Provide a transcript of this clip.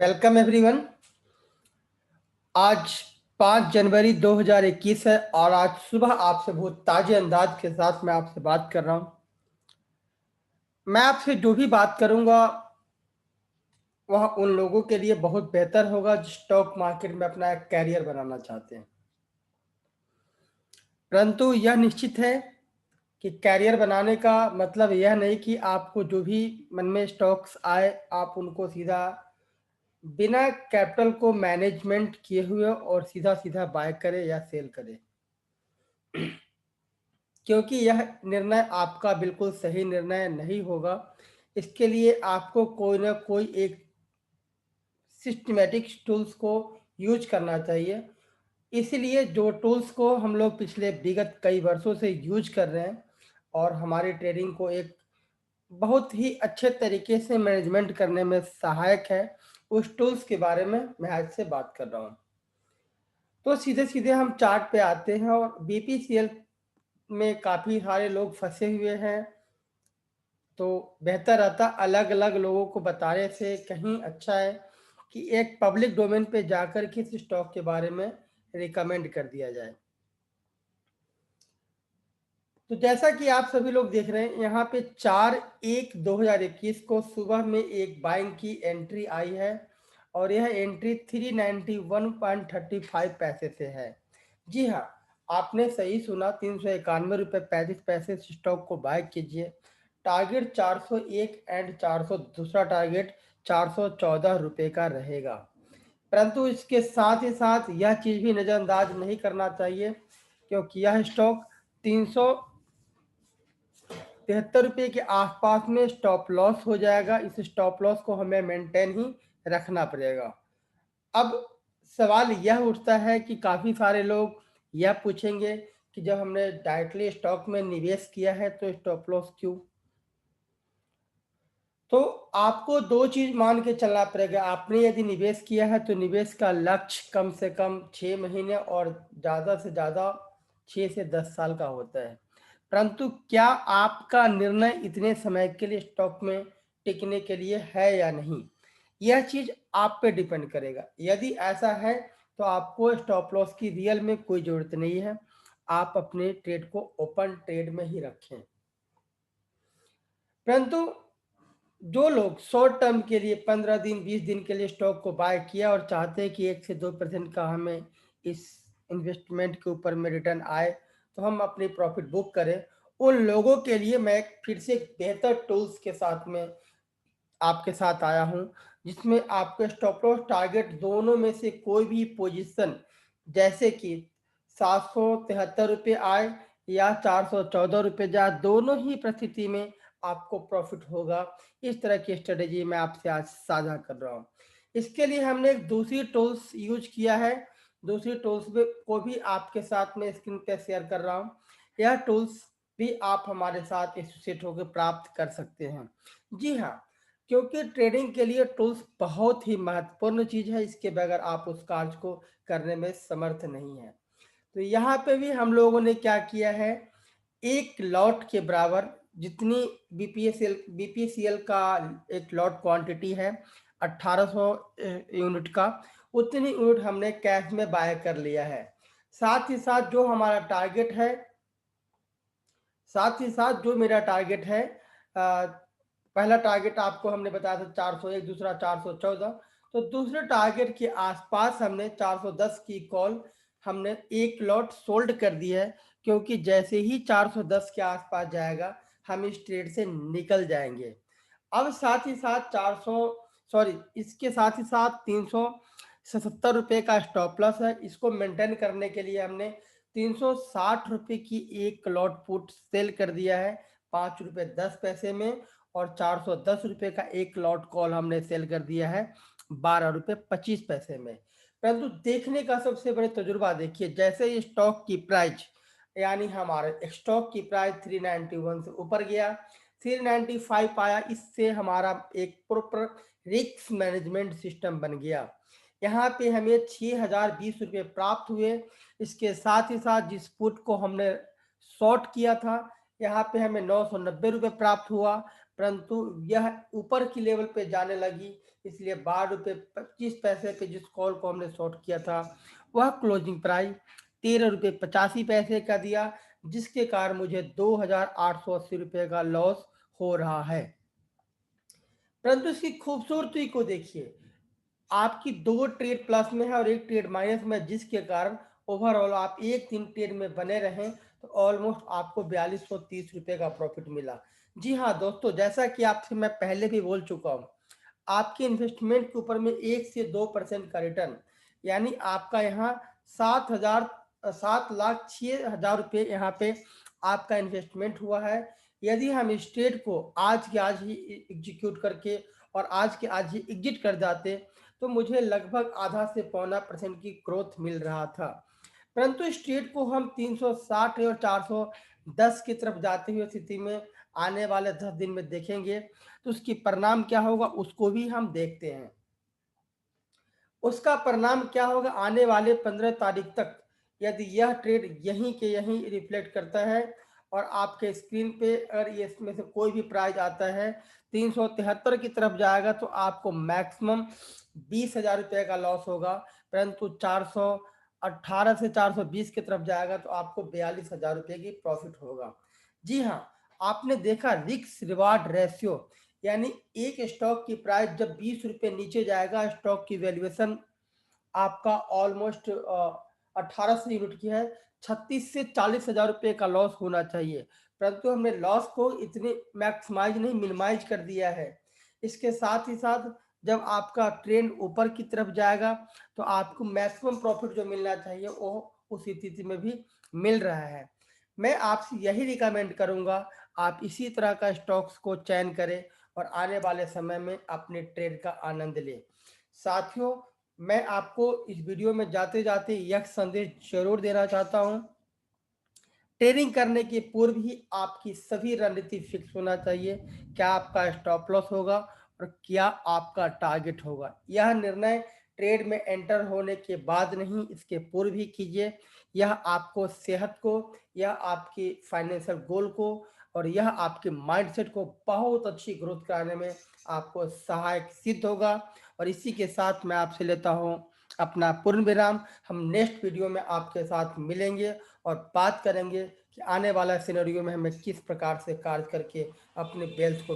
Welcome everyone. आज 5 जनवरी 2021 है और आज सुबह आपसे बहुत ताजे अंदाज के साथ मैं आपसे बात कर रहा हूँ। मैं आपसे जो भी बात करूँगा वह उन लोगों के लिए बहुत बेहतर होगा जो स्टॉक मार्केट में अपना एक कैरियर बनाना चाहते हैं। परंतु यह निश्चित है कि कैरियर बनाने का मतलब यह नहीं कि आपको जो भी मन में स्टॉक्स आए आप उनको सीधा बिना कैपिटल को मैनेजमेंट किए हुए और सीधा सीधा बाय करें या सेल करें, क्योंकि यह निर्णय आपका बिल्कुल सही निर्णय नहीं होगा। इसके लिए आपको कोई ना कोई एक सिस्टमेटिक टूल्स को यूज करना चाहिए। इसलिए जो टूल्स को हम लोग पिछले विगत कई वर्षों से यूज कर रहे हैं और हमारी ट्रेडिंग को एक बहुत ही अच्छे तरीके से मैनेजमेंट करने में सहायक है, उस टूल्स के बारे में मैं आज से बात कर रहा हूँ। तो सीधे सीधे हम चार्ट पे आते हैं और बीपीसीएल में काफ़ी सारे लोग फंसे हुए हैं। तो बेहतर रहता अलग अलग लोगों को बताने से कहीं अच्छा है कि एक पब्लिक डोमेन पे जाकर किस स्टॉक के बारे में रिकमेंड कर दिया जाए। तो जैसा कि आप सभी लोग देख रहे हैं यहाँ पे 4/1/2021 को सुबह में एक बाइंग की एंट्री आई है और यह एंट्री 391.35 पैसे से है। जी हाँ, आपने सही सुना, 391 रुपये 35 पैसे से स्टॉक को बाय कीजिए। टारगेट 401 एंड 400, दूसरा टारगेट 414 रुपये का रहेगा। परंतु इसके साथ ही साथ यह चीज़ भी नज़रअंदाज नहीं करना चाहिए क्योंकि यह स्टॉक 373 रुपये के आसपास में स्टॉप लॉस हो जाएगा। इस स्टॉप लॉस को हमें मेंटेन ही रखना पड़ेगा। अब सवाल यह उठता है कि काफ़ी सारे लोग यह पूछेंगे कि जब हमने डायरेक्टली स्टॉक में निवेश किया है तो स्टॉप लॉस क्यों? तो आपको दो चीज़ मान के चलना पड़ेगा। आपने यदि निवेश किया है तो निवेश का लक्ष्य कम से कम 6 महीने और ज़्यादा से ज़्यादा 6 से 10 साल का होता है। परंतु क्या आपका निर्णय इतने समय के लिए स्टॉक में टिकने के लिए है या नहीं, यह चीज़ आप पे डिपेंड करेगा। यदि ऐसा है तो आपको स्टॉप लॉस की रियल में कोई ज़रूरत नहीं है, आप अपने ट्रेड को ओपन ट्रेड में ही रखें। परंतु जो लोग शॉर्ट टर्म के लिए 15 दिन 20 दिन के लिए स्टॉक को बाय किया और चाहते हैं कि 1 से 2% का हमें इस इन्वेस्टमेंट के ऊपर में रिटर्न आए तो हम अपनी प्रॉफिट बुक करें, उन लोगों के लिए मैं फिर से एक बेहतर टूल्स के साथ में आपके साथ आया हूं, जिसमें आपके स्टॉप लॉस टारगेट दोनों में से कोई भी पोजीशन, जैसे कि 773 रुपये आए या 414 रुपये जाए, दोनों ही परिस्थिति में आपको प्रॉफिट होगा। इस तरह की स्ट्रेटेजी मैं आपसे आज साझा कर रहा हूँ। इसके लिए हमने एक दूसरी टूल्स यूज किया है, दूसरी टूल्स को भी आपके साथ में स्क्रीन पे शेयर कर रहा हूँ। यह टूल्स भी आप हमारे साथ एसोसिएट होकर प्राप्त कर सकते हैं। जी हाँ, क्योंकि ट्रेडिंग के लिए टूल्स बहुत ही महत्वपूर्ण चीज़ है, इसके बगैर आप उस कार्य को करने में समर्थ नहीं है। तो यहाँ पे भी हम लोगों ने क्या किया है, एक लॉट के बराबर जितनी बीपीसीएल का एक लॉट क्वांटिटी है 1800 यूनिट का, उतनी यूनिट हमने कैश में बाय कर लिया है। साथ ही साथ जो हमारा टारगेट है, साथ ही साथ जो मेरा टारगेट है, पहला टारगेट आपको हमने बताया था 401, दूसरा 414, तो दूसरे टारगेट के आसपास हमने 410 की कॉल हमने एक लॉट सोल्ड कर दी है, क्योंकि जैसे ही 410 के आसपास जाएगा हम इस ट्रेड से निकल जाएंगे। अब साथ ही साथ 400, सॉरी, इसके साथ ही साथ 377 रुपये का स्टॉप लॉस है। इसको मेंटेन करने के लिए हमने 360 रुपये की एक लॉट पुट सेल कर दिया है 5 रुपये 10 पैसे में, और 410 रुपये का एक लॉट कॉल हमने सेल कर दिया है 12 रुपये 25 पैसे में। परंतु देखने का सबसे बड़े तजुर्बा देखिए, जैसे ही स्टॉक की प्राइस, यानी हमारे स्टॉक की प्राइस 391 से ऊपर गया, 395 आया, इससे हमारा एक प्रॉपर रिस्क मैनेजमेंट सिस्टम बन गया। यहाँ पे हमें 6020 रुपये प्राप्त हुए। इसके साथ ही साथ जिस पुट को हमने शॉर्ट किया था, यहाँ पे हमें 990 रुपये प्राप्त हुआ। परंतु यह ऊपर की लेवल पे जाने लगी, इसलिए 12 रुपये 25 पैसे पे जिस कॉल को हमने शॉर्ट किया था वह क्लोजिंग प्राइस 13 रुपये 85 पैसे का दिया, जिसके कारण मुझे 2,880 रुपये का लॉस हो रहा है। परंतु इसकी खूबसूरती को देखिए, आपकी 2 ट्रेड प्लस में है और 1 ट्रेड माइनस में, जिसके कारण ओवरऑल आप 1-3 ट्रेड में बने रहें तो ऑलमोस्ट आपको 4230 रुपये का प्रॉफिट मिला। जी हाँ दोस्तों, जैसा कि आपसे मैं पहले भी बोल चुका हूँ, आपके इन्वेस्टमेंट के ऊपर में 1 से 2% का रिटर्न, यानी आपका यहाँ 7 लाख 6 हज़ार रुपये यहाँ पे आपका इन्वेस्टमेंट हुआ है। यदि हम इस ट्रेड को आज के आज ही एग्जीक्यूट करके और आज के आज ही एग्जिट कर जाते तो मुझे लगभग आधा से पौना % की ग्रोथ मिल रहा था। परंतु इस ट्रेड को हम 360 और 410 की तरफ जाते हुए स्थिति में आने वाले 10 दिन में देखेंगे, तो उसकी परिणाम क्या होगा उसको भी हम देखते हैं। उसका परिणाम क्या होगा आने वाले 15 तारीख तक, यदि यह ट्रेड यहीं के यहीं रिफ्लेक्ट करता है और आपके स्क्रीन पे अगर ये इसमें से कोई भी प्राइस आता है 373 की तरफ जाएगा तो आपको मैक्सिमम 20,000 रुपये का लॉस होगा, परंतु 418 से 420 की तरफ जाएगा तो आपको 42,000 रुपये की प्रॉफिट होगा। जी हाँ, आपने देखा रिस्क रिवार्ड रेशियो, यानी एक स्टॉक की प्राइस जब 20 रुपये नीचे जाएगा, स्टॉक की वैल्यूएशन आपका ऑलमोस्ट 1800 यूनिट की है, 36 से 40,000 रुपये का लॉस होना चाहिए, परंतु हमने लॉस को इतने मैक्सिमाइज नहीं मिनिमाइज कर दिया है। इसके साथ ही साथ जब आपका ट्रेंड ऊपर की तरफ जाएगा तो आपको मैक्सिमम प्रॉफिट जो मिलना चाहिए वो उस स्थिति में भी मिल रहा है। मैं आपसे यही रिकमेंड करूंगा, आप इसी तरह का स्टॉक्स को चयन करें और आने वाले समय में अपने ट्रेड का आनंद लें। साथियों, मैं आपको इस वीडियो में जाते जाते यह संदेश जरूर देना चाहता हूं, ट्रेडिंग करने के पूर्व ही आपकी सभी रणनीति फिक्स होना चाहिए। क्या आपका स्टॉप लॉस होगा और क्या आपका टारगेट होगा, यह निर्णय ट्रेड में एंटर होने के बाद नहीं, इसके पूर्व ही कीजिए। यह आपको सेहत को, यह आपकी फाइनेंशियल गोल को और यह आपके माइंडसेट को बहुत अच्छी ग्रोथ कराने में आपको सहायक सिद्ध होगा। और इसी के साथ मैं आपसे लेता हूँ अपना पूर्ण विराम। हम नेक्स्ट वीडियो में आपके साथ मिलेंगे और बात करेंगे कि आने वाला सिनेरियो में हमें किस प्रकार से कार्य करके अपने वेल्थ को